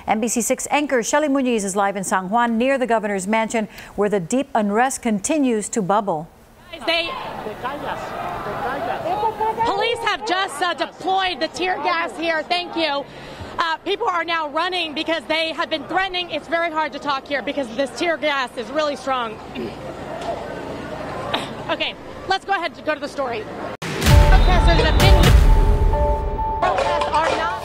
NBC6 anchor Shelly Muñiz is live in San Juan near the governor's mansion where the deep unrest continues to bubble. Police have just deployed the tear gas here. Thank you. People are now running because they have been threatening. It's very hard to talk here because this tear gas is really strong. Okay, let's go ahead and go to the story. Protesters have been protests are not.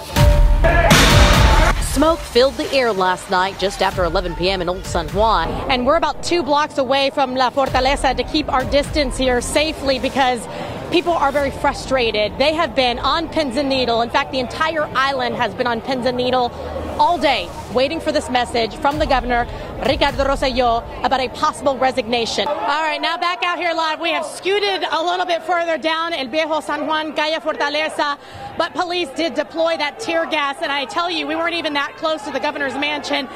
Smoke filled the air last night just after 11 p.m. in Old San Juan. And we're about 2 blocks away from La Fortaleza to keep our distance here safely because people are very frustrated. They have been on pins and needle. In fact, the entire island has been on pins and needle all day, waiting for this message from the governor, Ricardo Rosselló, about a possible resignation. All right, now back out here live. We have scooted a little bit further down El Viejo San Juan, Calle Fortaleza, but police did deploy that tear gas, and I tell you, we weren't even that close to the governor's mansion,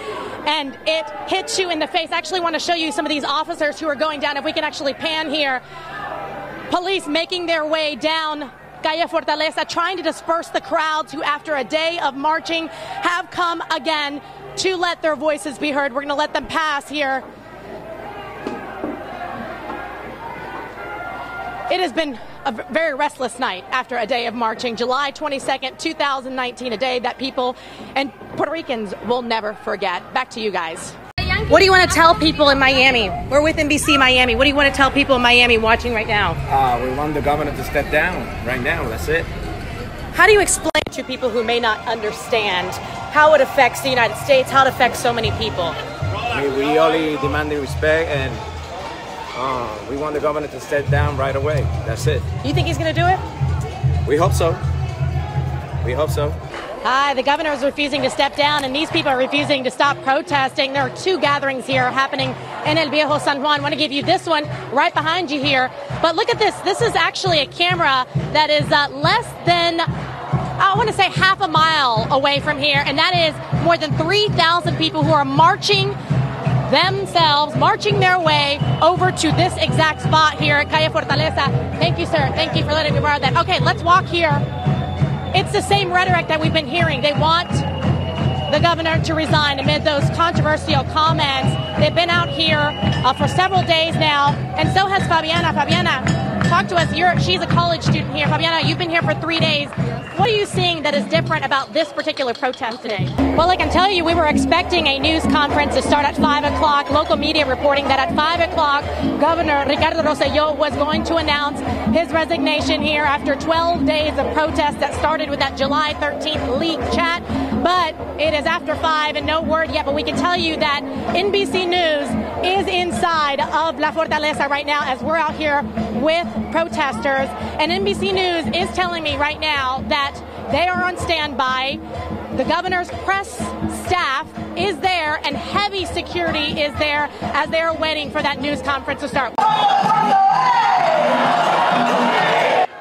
and it hits you in the face. I actually want to show you some of these officers who are going down. If we can actually pan here. Police making their way down Calle Fortaleza, trying to disperse the crowds who, after a day of marching, have come again to let their voices be heard. We're going to let them pass here. It has been a very restless night after a day of marching. July 22nd, 2019, a day that people and Puerto Ricans will never forget. Back to you guys. What do you want to tell people in Miami? We're with NBC Miami. What do you want to tell people in Miami watching right now? We want the governor to step down right now. That's it. How do you explain to people who may not understand how it affects the United States, how it affects so many people? We only demand respect, and we want the governor to step down right away. That's it. You think he's going to do it? We hope so. We hope so. The governor is refusing to step down, and these people are refusing to stop protesting. There are 2 gatherings here happening in El Viejo San Juan. I want to give you this one right behind you here. But look at this. This is actually a camera that is less than, I want to say, half a mile away from here, and that is more than 3,000 people who are marching themselves, marching their way over to this exact spot here at Calle Fortaleza. Thank you, sir. Thank you for letting me borrow that. Okay, let's walk here. It's the same rhetoric that we've been hearing. They want the governor to resign amid those controversial comments. They've been out here for several days now, and so has Fabiana. Fabiana, talk to us. She's a college student here. Fabiana, you've been here for 3 days. What are you seeing that is different about this particular protest today? Well, I can tell you we were expecting a news conference to start at 5 o'clock. Local media reporting that at 5 o'clock, Governor Ricardo Rosselló was going to announce his resignation here after 12 days of protest that started with that July 13th leaked chat. But it is after 5 and no word yet. But we can tell you that NBC News is inside of La Fortaleza right now as we're out here with protesters. And NBC News is telling me right now that they are on standby. The governor's press staff is there and heavy security is there as they are waiting for that news conference to start.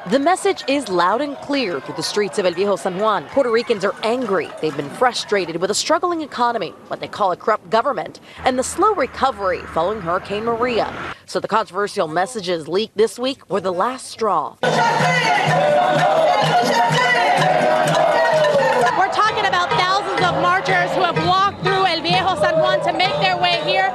The message is loud and clear through the streets of El Viejo San Juan. Puerto Ricans are angry. They've been frustrated with a struggling economy, what they call a corrupt government, and the slow recovery following Hurricane Maria. So the controversial messages leaked this week were the last straw. We're talking about thousands of marchers who have walked through El Viejo San Juan to make their way here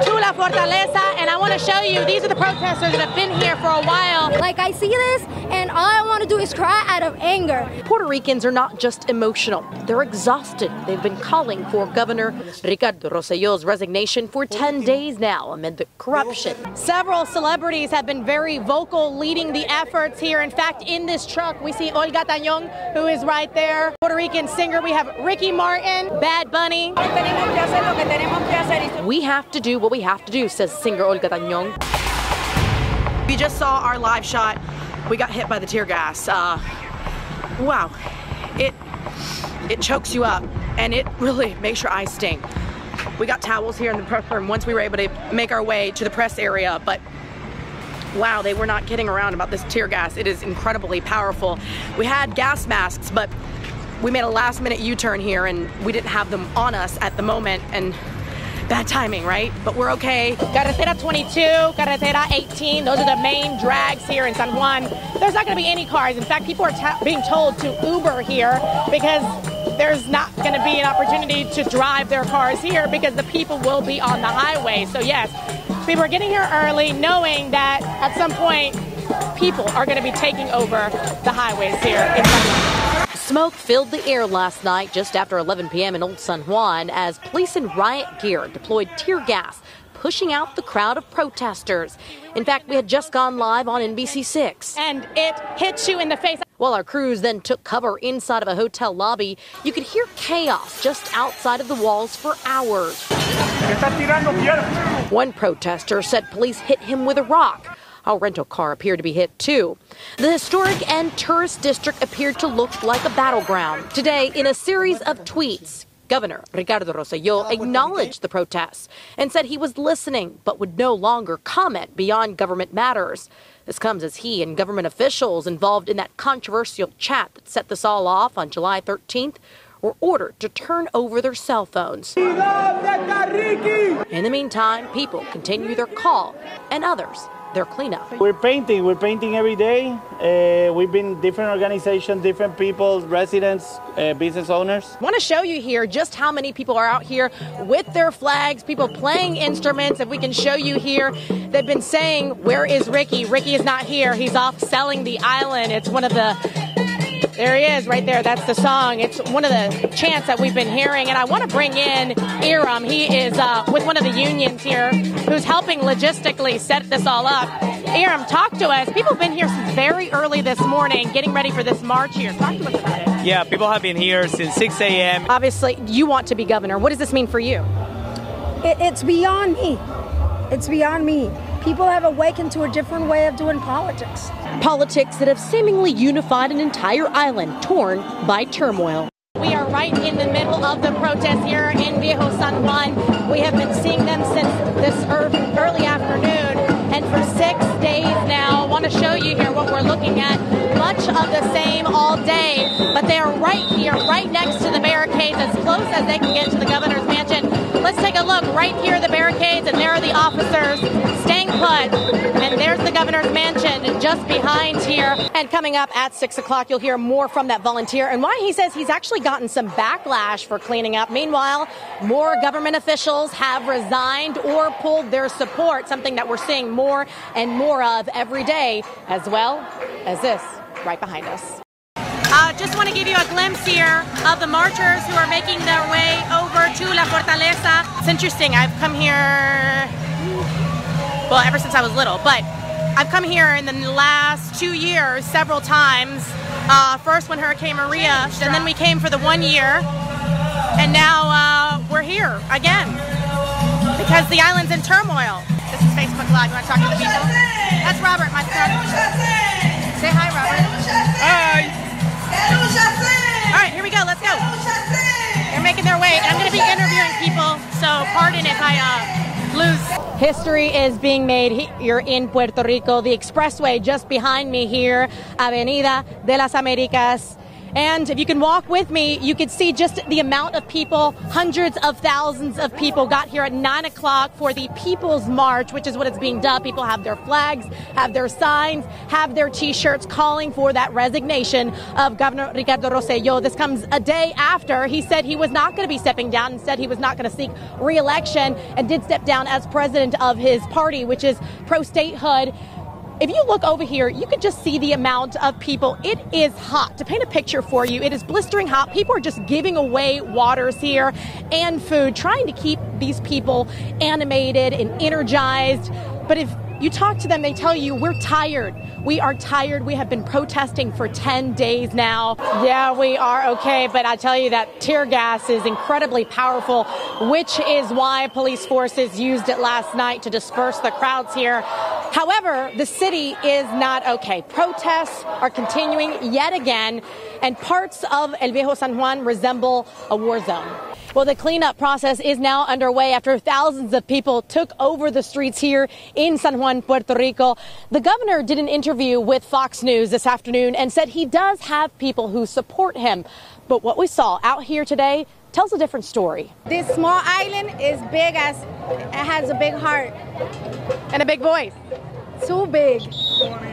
to La Fortaleza, and I want to show you, these are the protesters that have been here for a while. Like, I see this, and all I want to do is cry out of anger. Puerto Ricans are not just emotional, they're exhausted. They've been calling for Governor Ricardo Rosselló's resignation for 10 days now amid the corruption. Several celebrities have been very vocal leading the efforts here. In fact, in this truck, we see Olga Tañón, who is right there. Puerto Rican singer, we have Ricky Martin, Bad Bunny. We have to do what we have to do, says singer Olga Tañón. We just saw our live shot. We got hit by the tear gas. Wow, it chokes you up, and it really makes your eyes sting. We got towels here in the press room once we were able to make our way to the press area, but wow, they were not kidding around about this tear gas. It is incredibly powerful. We had gas masks, but we made a last-minute U-turn here, and we didn't have them on us at the moment, and bad timing, right? But we're okay. Carretera 22, Carretera 18, those are the main drags here in San Juan. There's not going to be any cars. In fact, people are being told to Uber here because there's not going to be an opportunity to drive their cars here because the people will be on the highway. So yes, people are getting here early knowing that at some point people are going to be taking over the highways here in San Juan. Smoke filled the air last night just after 11 p.m. in Old San Juan as police in riot gear deployed tear gas, pushing out the crowd of protesters. In fact, we had just gone live on NBC6. And it hits you in the face. While our crews then took cover inside of a hotel lobby, you could hear chaos just outside of the walls for hours. One protester said police hit him with a rock. A rental car appeared to be hit too. The historic and tourist district appeared to look like a battleground. Today, in a series of tweets, Governor Ricardo Rosselló acknowledged the protests and said he was listening but would no longer comment beyond government matters. This comes as he and government officials involved in that controversial chat that set this all off on July 13th were ordered to turn over their cell phones. In the meantime, people continue their call and others their cleanup. We're painting every day. We've been different organizations, different people, residents, business owners. I want to show you here just how many people are out here with their flags, people playing instruments. If we can show you here, they've been saying, where is Ricky? Ricky is not here. He's off selling the island. It's one of the... There he is right there. That's the song. It's one of the chants that we've been hearing. And I want to bring in Iram. He is with one of the unions here who's helping logistically set this all up. Iram, talk to us. People have been here since very early this morning getting ready for this march here. Talk to us about it. Yeah, people have been here since 6 a.m. Obviously, you want to be governor. What does this mean for you? It's beyond me. It's beyond me. People have awakened to a different way of doing politics. Politics that have seemingly unified an entire island torn by turmoil. We are right in the middle of the protest here in Viejo San Juan. We have been seeing them since this early afternoon, and for 6 days now. I want to show you here what we're looking at. Much of the same all day, but they are right here, right next to the barricades, as close as they can get to the governor's mansion. Let's take a look. Right here are the barricades, and there are the officers staying put. And there's the governor's mansion just behind here. And coming up at 6 o'clock, you'll hear more from that volunteer and why he says he's actually gotten some backlash for cleaning up. Meanwhile, more government officials have resigned or pulled their support, something that we're seeing more and more of every day, as well as this right behind us. Just want to give you a glimpse here of the marchers who are making their way over to La Fortaleza. It's interesting. I've come here, well, ever since I was little, but I've come here in the last 2 years several times. First when Hurricane Maria, and then we came for the 1 year, and now we're here again because the island's in turmoil. This is Facebook Live. You want to talk to the people? That's Robert, my son. Say hi, Robert. Hi. All right, here we go. Let's go. They're making their way. I'm going to be interviewing people, so pardon if I lose. History is being made here in Puerto Rico. The expressway just behind me here, Avenida de las Americas. And if you can walk with me, you can see just the amount of people. Hundreds of thousands of people got here at 9 o'clock for the People's March, which is what it's being dubbed. People have their flags, have their signs, have their T-shirts calling for that resignation of Governor Ricardo Rosselló. This comes a day after he said he was not going to be stepping down. Instead, he was not going to seek re-election and did step down as president of his party, which is pro-statehood. If you look over here, you can just see the amount of people. It is hot. To paint a picture for you, it is blistering hot. People are just giving away waters here and food, trying to keep these people animated and energized. But if you talk to them, they tell you, we're tired. We are tired. We have been protesting for 10 days now. Yeah, we are okay, but I tell you that tear gas is incredibly powerful, which is why police forces used it last night to disperse the crowds here. However, the city is not okay. Protests are continuing yet again, and parts of El Viejo San Juan resemble a war zone. Well, the cleanup process is now underway after thousands of people took over the streets here in San Juan, Puerto Rico. The governor did an interview with Fox News this afternoon and said he does have people who support him. But what we saw out here today tells a different story. This small island is big as it has a big heart. And a big voice. Too big.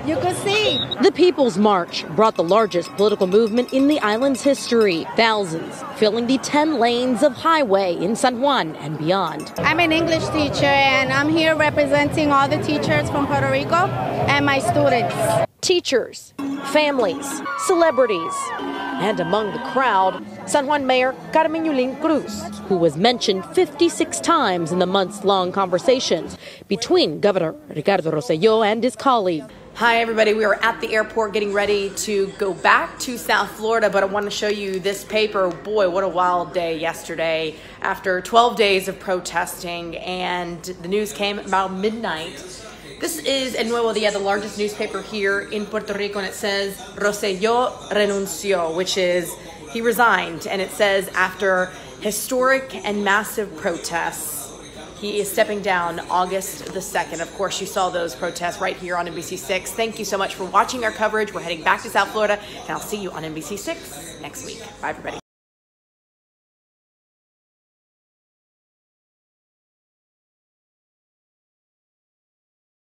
You could see. The People's March brought the largest political movement in the island's history. Thousands filling the 10 lanes of highway in San Juan and beyond. I'm an English teacher, and I'm here representing all the teachers from Puerto Rico and my students. Teachers, families, celebrities, and among the crowd, San Juan Mayor Carmen Yulín Cruz, who was mentioned 56 times in the months-long conversations between Governor Ricardo Rosselló and his colleague. Hi, everybody. We are at the airport getting ready to go back to South Florida, but I want to show you this paper. Boy, what a wild day yesterday after 12 days of protesting, and the news came about midnight. This is El Nuevo Día, the largest newspaper here in Puerto Rico, and it says Rosselló renunció, which is he resigned, and it says after historic and massive protests, he is stepping down August the 2nd. Of course, you saw those protests right here on NBC6. Thank you so much for watching our coverage. We're heading back to South Florida, and I'll see you on NBC6 next week. Bye, everybody.